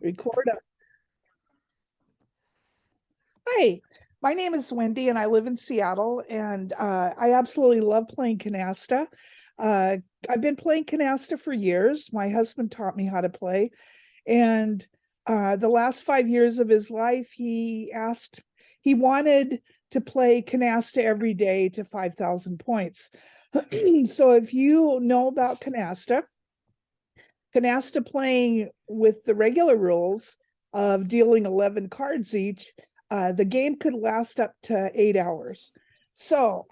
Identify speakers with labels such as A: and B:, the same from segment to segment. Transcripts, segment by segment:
A: Record up. Hi, my name is Wendy and I live in Seattle, and I absolutely love playing canasta. Uh, I've been playing canasta for years. My husband taught me how to play, and the last 5 years of his life, he wanted to play canasta every day to 5,000 points. So if you know about canasta playing with the regular rules of dealing 11 cards each, the game could last up to 8 hours. So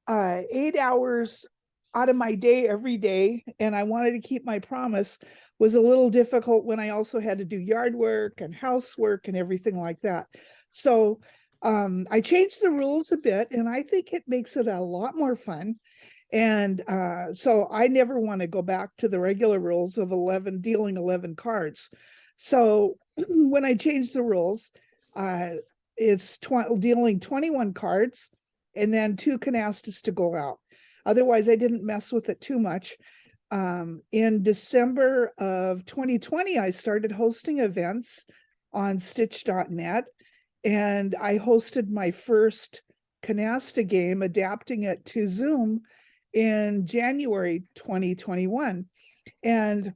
A: 8 hours out of my day every day, and I wanted to keep my promise, was a little difficult when I also had to do yard work and housework and everything like that. So I changed the rules a bit, and I think it makes it a lot more fun. And so I never want to go back to the regular rules of dealing 11 cards. So when I changed the rules, it's dealing 21 cards and then 2 canastas to go out. Otherwise, I didn't mess with it too much. In December of 2020, I started hosting events on Stitch.net, and I hosted my first canasta game, adapting it to Zoom in January 2021. And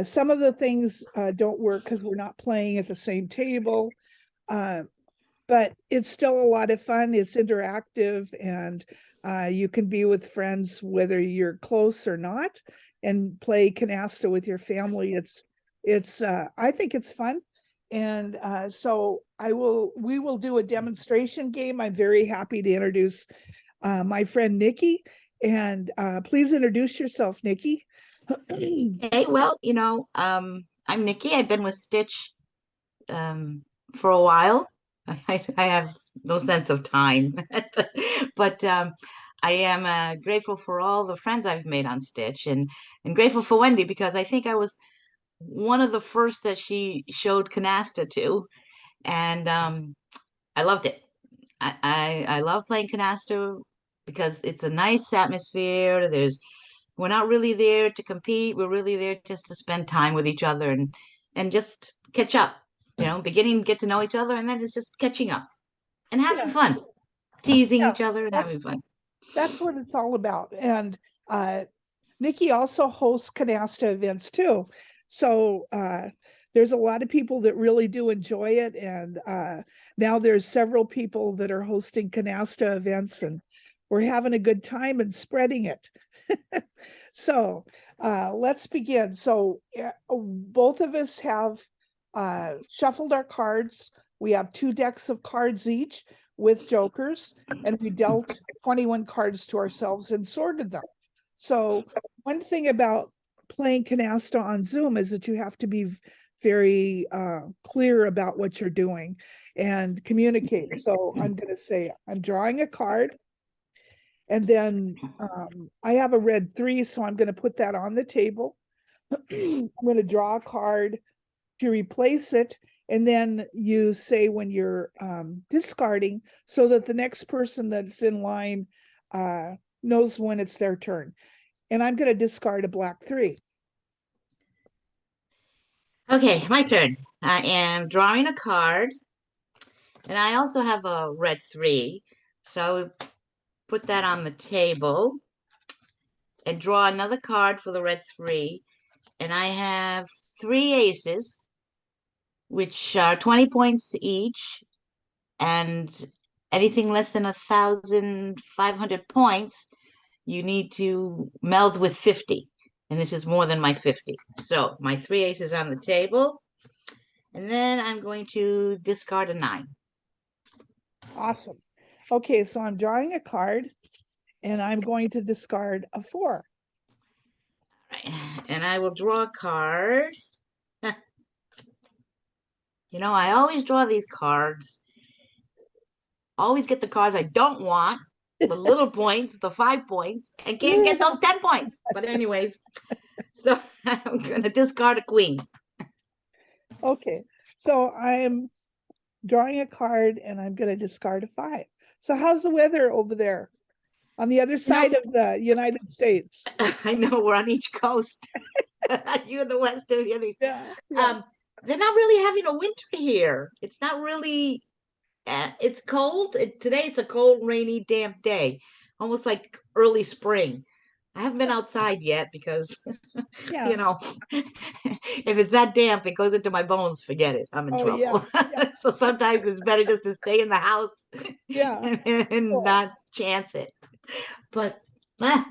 A: some of the things don't work because we're not playing at the same table. But it's still a lot of fun. It's interactive, and you can be with friends whether you're close or not, and play canasta with your family. It's I think it's fun. And so we will do a demonstration game. I'm very happy to introduce my friend Niki, and please introduce yourself, Niki.
B: Hey, well, I'm Nikki. I've been with Stitch for a while. I have no sense of time, but I am grateful for all the friends I've made on Stitch, and grateful for Wendy because I think I was one of the first that she showed Canasta to, and I loved it. I love playing Canasta because it's a nice atmosphere. We're not really there to compete. We're really there just to spend time with each other and just catch up. Beginning to get to know each other, and then it's just catching up and having
A: Yeah,
B: fun, teasing
A: yeah,
B: each other and having
A: that's
B: fun.
A: that's what it's all about. And Niki also hosts canasta events too. So there's a lot of people that really do enjoy it. And now there's several people that are hosting canasta events, and we're having a good time and spreading it. So let's begin. So both of us have shuffled our cards. We have 2 decks of cards each with jokers, and we dealt 21 cards to ourselves and sorted them. So one thing about playing canasta on Zoom is that you have to be very clear about what you're doing and communicate. So I'm going to say I'm drawing a card, and then I have a red 3, so I'm going to put that on the table. I'm going to draw a card to replace it, and then you say when you're discarding, so that the next person that's in line knows when it's their turn. And I'm going to discard a black 3.
B: Okay, my turn. I am drawing a card, and I also have a red 3. So I will put that on the table and draw another card for the red 3. And I have 3 aces, which are 20 points each, and anything less than 1,500 points, you need to meld with 50. And this is more than my 50. So my 3 aces on the table. And then I'm going to discard a 9.
A: Awesome. Okay, so I'm drawing a card, and I'm going to discard a 4.
B: Right. And I will draw a card. I always draw these cards. Always get the cards I don't want, the little points, the 5 points, and can't get those 10 points. But anyways, so I'm going to discard a queen.
A: Okay, so I'm drawing a card, and I'm going to discard a 5. So how's the weather over there on the other side of the United States?
B: I know we're on each coast. You in the West do really.
A: Yeah, yeah.
B: Um, they're not really having a winter here. It's not really. It's cold. Today it's a cold, rainy, damp day, almost like early spring. I haven't been outside yet because
A: Yeah.
B: you know, if it's that damp, it goes into my bones. Forget it. I'm in
A: Oh, yeah.
B: trouble.
A: Yeah.
B: So sometimes it's better just to stay in the house
A: Yeah.
B: and
A: Cool.
B: not chance it. But eh,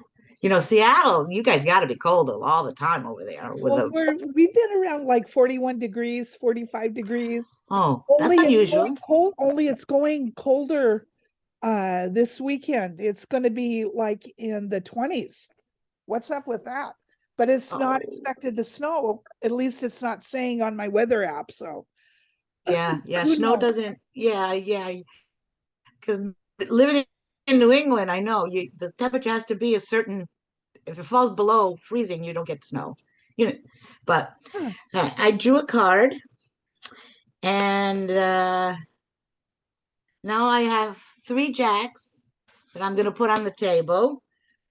B: Seattle, you guys got to be cold all the time over there with
A: Well,
B: a.
A: we've been around like 41 degrees, 45 degrees.
B: Oh, that's
A: Only it's
B: unusual.
A: going cold, only it's going colder this weekend. It's going to be like in the 20s. What's up with that? But it's not
B: Oh,
A: expected to snow. At least it's not saying on my weather app. So
B: yeah, yeah.
A: who
B: Snow
A: knows?
B: doesn't. Yeah, yeah. Because living in New England, I know the temperature has to be a certain. If it falls below freezing, you don't get snow. You know, but
A: Huh.
B: I drew a card, and now I have three jacks that I'm going to put on the table,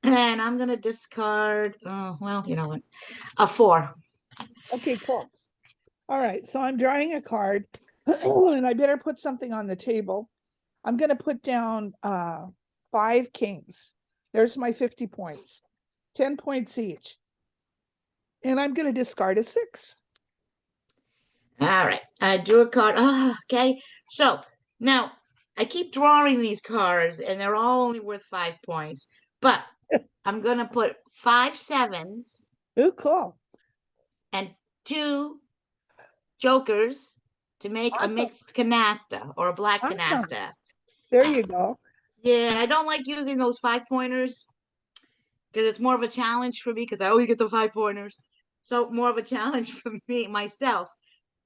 B: and I'm going to discard. Oh, well, you know what? A four.
A: Okay, cool. All right. So I'm drawing a card and I better put something on the table. I'm going to put down 5 kings. There's my 50 points, 10 points each. And I'm going to discard a 6.
B: All right, I drew a card. Oh, okay, so now I keep drawing these cards, and they're all only worth 5 points. But I'm going to put 5 sevens
A: Oh, cool.
B: and two jokers to make a
A: Awesome.
B: mixed canasta or a black
A: Awesome.
B: canasta.
A: There you go.
B: Yeah, I don't like using those 5 pointers because it's more of a challenge for me because I always get the 5 pointers. So more of a challenge for me myself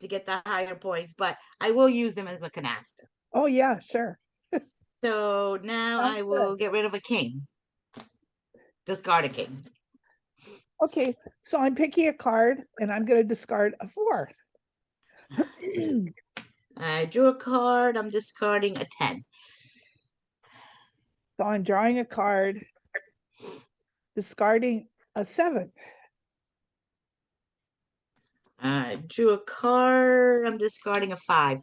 B: to get the higher points, but I will use them as a canasta.
A: Oh, yeah, sure.
B: So now
A: Sounds
B: I
A: good.
B: will get rid of a king, discard a king.
A: Okay, so I'm picking a card and I'm going to discard a 4.
B: I drew a card. I'm discarding a 10.
A: So I'm drawing a card, discarding a 7.
B: I drew a card. I'm discarding a 5.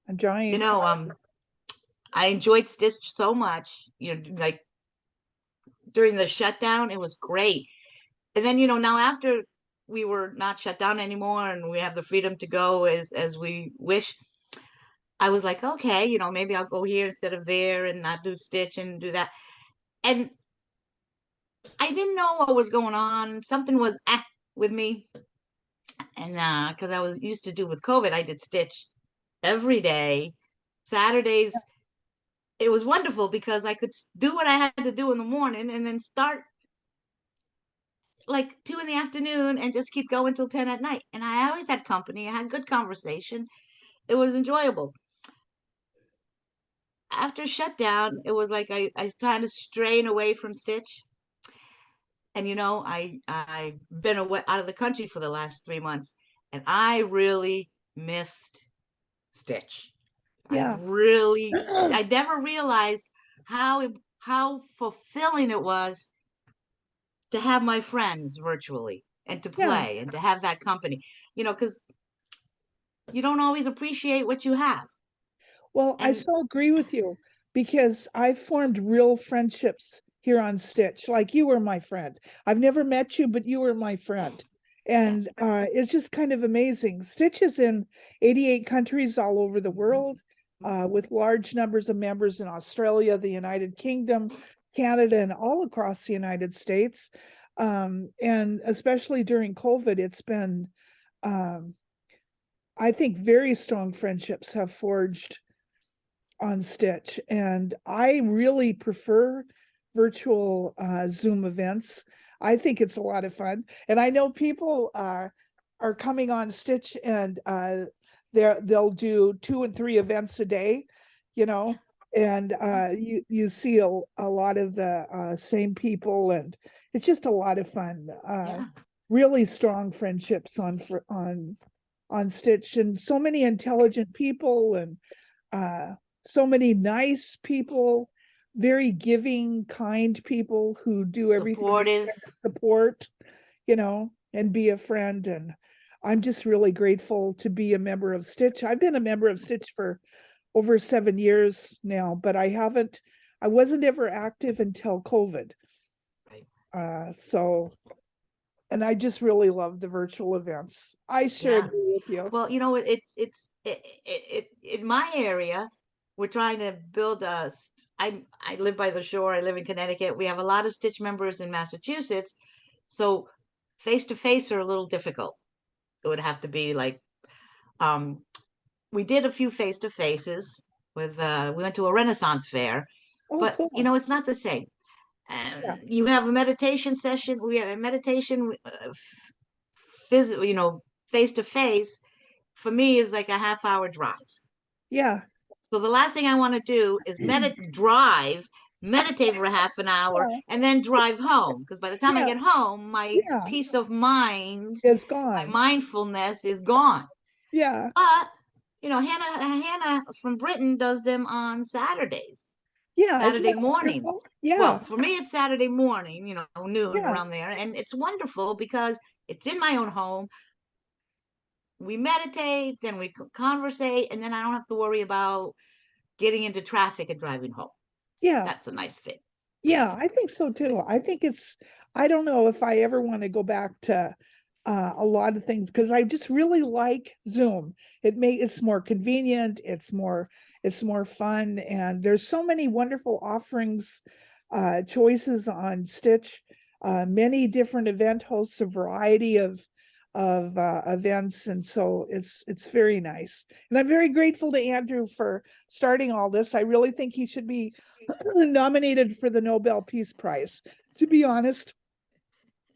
A: I'm drawing
B: You
A: a
B: know,
A: card.
B: I enjoyed Stitch so much. Like during the shutdown, it was great. And then, now after we were not shut down anymore and we have the freedom to go as we wish, I was like, okay, maybe I'll go here instead of there and not do Stitch and do that. And I didn't know what was going on. Something was with me. And because I was used to do with COVID, I did Stitch every day. Saturdays, it was wonderful because I could do what I had to do in the morning and then start like 2 in the afternoon and just keep going till 10 at night. And I always had company. I had good conversation. It was enjoyable. After shutdown, it was like I kind of straying away from Stitch. And I've been away out of the country for the last 3 months, and I really missed Stitch.
A: Yeah.
B: I never realized how fulfilling it was to have my friends virtually and to
A: Yeah.
B: play and to have that company. Because you don't always appreciate what you have.
A: Well, I
B: And
A: so agree with you because I've formed real friendships here on Stitch. Like you were my friend. I've never met you, but you were my friend.
B: yeah,
A: And it's just kind of amazing. Stitch is in 88 countries all over the world, with large numbers of members in Australia, the United Kingdom, Canada, and all across the United States. And especially during COVID, it's been, um, I think, very strong friendships have forged on Stitch, and I really prefer virtual Zoom events. I think it's a lot of fun, and I know people are coming on Stitch, and they'll do 2 and 3 events a day, you know, and you see a lot of the same people, and it's just a lot of fun.
B: yeah,
A: Really strong friendships on Stitch, and so many intelligent people, and so many nice people. very giving, kind people who do everything they
B: Supportive.
A: can to support, and be a friend. And I'm just really grateful to be a member of Stitch. I've been a member of Stitch for over 7 years now, but I wasn't ever active until COVID.
B: Right.
A: So, and I just really love the virtual events. I sure
B: Yeah.
A: agree with you.
B: Well, in my area, we're trying to build a. I live by the shore. I live in Connecticut. We have a lot of Stitch members in Massachusetts, so face to face are a little difficult. It would have to be like, we did a few face to faces with. We went to a Renaissance fair,
A: Oh,
B: but
A: cool.
B: it's not the same.
A: Yeah.
B: You have a meditation session. We have a meditation, face to face. For me, is like a half-hour drive.
A: Yeah.
B: So the last thing I want to do is meditate for a half an hour,
A: Yeah.
B: and then drive home. Because by the time I
A: Yeah.
B: get home, my
A: Yeah.
B: peace of mind,
A: It's
B: my
A: gone.
B: mindfulness is gone.
A: Yeah.
B: But Hannah from Britain does them on Saturdays,
A: Yeah. Isn't
B: Saturday
A: that
B: mornings.
A: wonderful? Yeah.
B: Well, for me, it's Saturday morning, noon
A: Yeah.
B: around there, and it's wonderful because it's in my own home. We meditate, then we conversate, and then I don't have to worry about getting into traffic and driving home.
A: Yeah.
B: That's a nice thing.
A: Yeah, I think so too. I don't know if I ever want to go back to a lot of things because I just really like Zoom. It's more convenient, it's more fun, and there's so many wonderful offerings, choices on Stitch. Many different event hosts, a variety of events, and so it's very nice. And I'm very grateful to Andrew for starting all this. I really think he should be nominated for the Nobel Peace Prize, to be honest,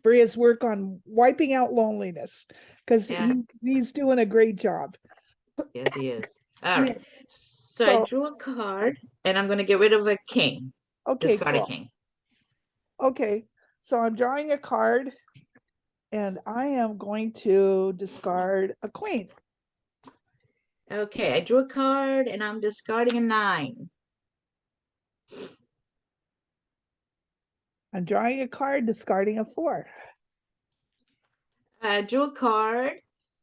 A: for his work on wiping out loneliness, because
B: Yeah,
A: he's doing a great job.
B: yes, he is. All
A: Yeah.
B: right. So I
A: So,
B: drew a card and I'm going to get rid of a king,
A: okay,
B: discard a
A: cool.
B: king.
A: Okay, so I'm drawing a card and I am going to discard a queen.
B: Okay, I drew a card and I'm discarding a 9.
A: I'm drawing a card, discarding a 4.
B: I drew a card.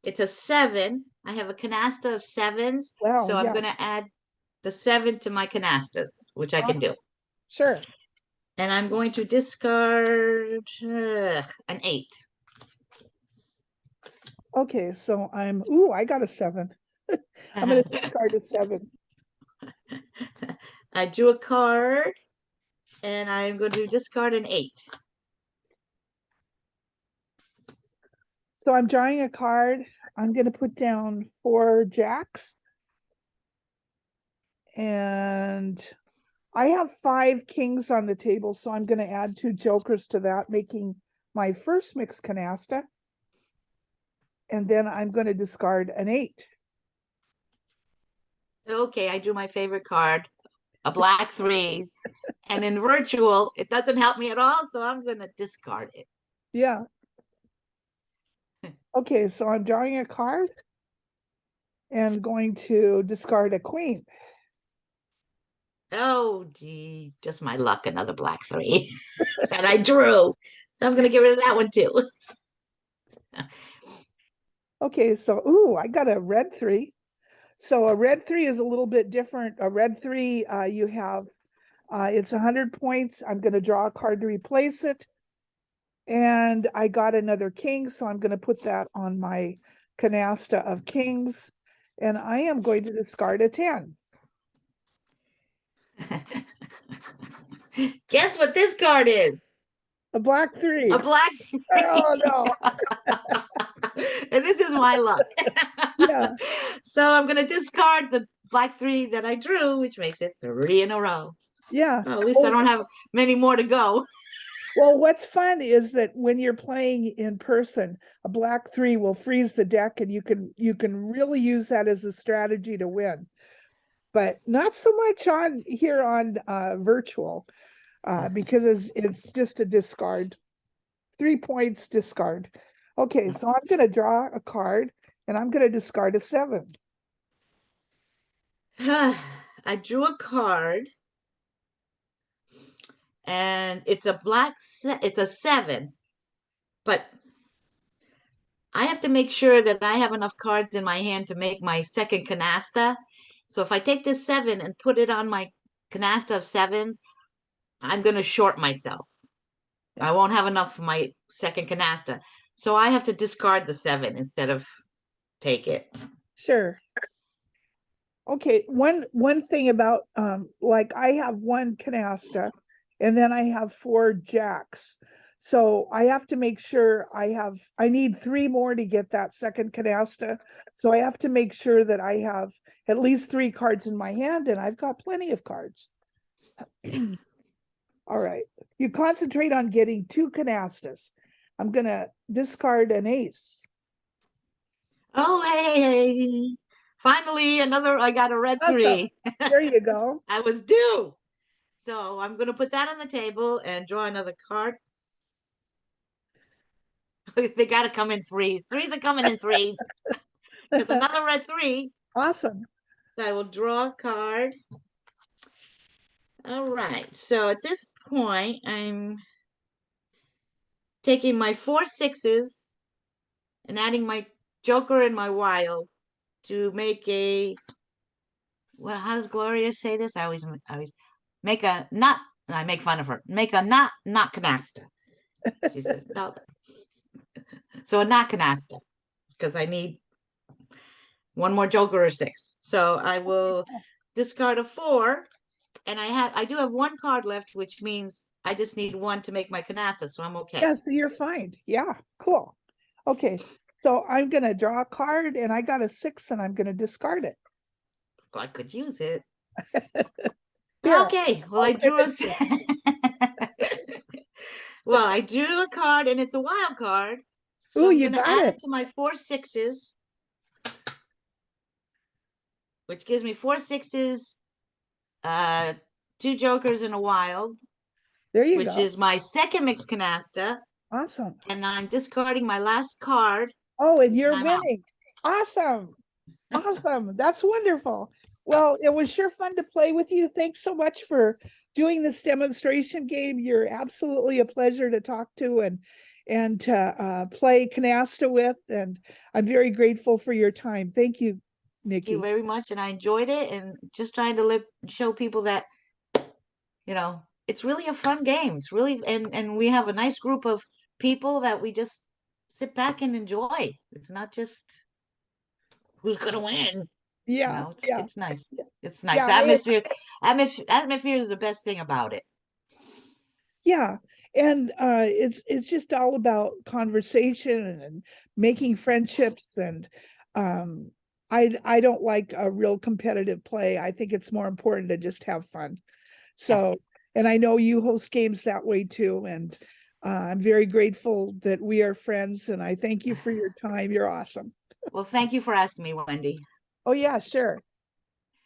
B: It's a 7. I have a canasta of 7s.
A: Wow,
B: So I'm
A: yeah,
B: going to add the 7 to my canastas, which I can do.
A: awesome. Sure.
B: And I'm going to discard an 8.
A: Okay, so I got a 7. I'm going to discard a 7.
B: I drew a card and I'm going to discard an 8.
A: So I'm drawing a card. I'm going to put down 4 jacks. And I have 5 kings on the table, so I'm going to add 2 jokers to that, making my first mixed canasta. And then I'm going to discard an 8.
B: Okay, I drew my favorite card, a black 3. And in virtual, it doesn't help me at all, so I'm going to discard it.
A: Yeah. Okay, so I'm drawing a card and going to discard a queen.
B: Oh, gee, just my luck, another black 3 that I drew. So I'm going to get rid of that one too.
A: Okay, so I got a red 3. So a red 3 is a little bit different. A red 3, you have it's 100 points. I'm going to draw a card to replace it. And I got another king, so I'm going to put that on my canasta of kings. And I am going to discard a 10.
B: Guess what this card is?
A: A black 3.
B: A black 3.
A: Oh, no.
B: And this is my luck.
A: Yeah.
B: So I'm going to discard the black 3 that I drew, which makes it 3 in a row.
A: Yeah.
B: Well, at least I don't have many more to go.
A: Well, what's fun is that when you're playing in person, a black 3 will freeze the deck, and you can really use that as a strategy to win. But not so much on here on virtual, because it's just a discard. 3 points, discard. Okay, so I'm going to draw a card and I'm going to discard a 7.
B: I drew a card and it's a it's a 7, but I have to make sure that I have enough cards in my hand to make my second canasta. So if I take this 7 and put it on my canasta of 7s, I'm going to short myself.
A: Yeah,
B: I won't have enough for my second canasta. So I have to discard the 7 instead of take it.
A: sure. Okay, one thing about like I have one canasta and then I have 4 jacks. So I have to make sure I need 3 more to get that second canasta. So I have to make sure that I have at least 3 cards in my hand and I've got plenty of cards. All right. You concentrate on getting 2 canastas. I'm gonna discard an ace.
B: Oh, hey. Finally, I got a red
A: Awesome.
B: 3.
A: There you go.
B: I was due. So I'm going to put that on the table and draw another card. They got to come in threes. Threes are coming in threes. Because another red 3.
A: Awesome.
B: So I will draw a card. All right. So at this point, I'm taking my 4 6s and adding my joker and my wild to make a, well, how does Gloria say this? I always make a not, and I make fun of her. Make a not canasta. She says no. So a not canasta because I need one more joker or 6. So I will discard a 4, and I do have 1 card left, which means I just need 1 to make my canasta. So I'm okay.
A: Yeah, so you're fine. Yeah, cool. Okay, so I'm gonna draw a card and I got a 6 and I'm gonna discard it.
B: Well, I could use it.
A: Here,
B: Okay. Well,
A: I'll
B: I
A: send
B: drew
A: it
B: a.
A: to you.
B: Well, I drew a card, and it's a wild card. So
A: Ooh,
B: I'm
A: you
B: going to
A: got
B: add
A: it.
B: it to my 4 6s, which gives me 4 6s, 2 jokers, and a wild,
A: There you
B: which
A: go.
B: is my second mixed canasta.
A: Awesome.
B: And I'm discarding my last card,
A: Oh, and
B: and
A: you're
B: I'm out.
A: winning. Awesome. Awesome. That's wonderful. Well, it was sure fun to play with you. Thanks so much for doing this demonstration game. You're absolutely a pleasure to talk to and to play canasta with. And I'm very grateful for your time. Thank you,
B: Thank you
A: Nikki.
B: very much, and I enjoyed it. And just trying to show people that it's really a fun game. It's really, and we have a nice group of people that we just sit back and enjoy. It's not just who's gonna win.
A: Yeah, yeah,
B: It's nice. It's nice.
A: yeah.
B: Atmosphere is the best thing about it.
A: Yeah, and it's just all about conversation and making friendships and um I don't like a real competitive play. I think it's more important to just have fun.
B: Yeah.
A: So, and I know you host games that way too, and I'm very grateful that we are friends, and I thank you for your time. You're awesome.
B: Well, thank you for asking me, Wendy.
A: Oh yeah, sure.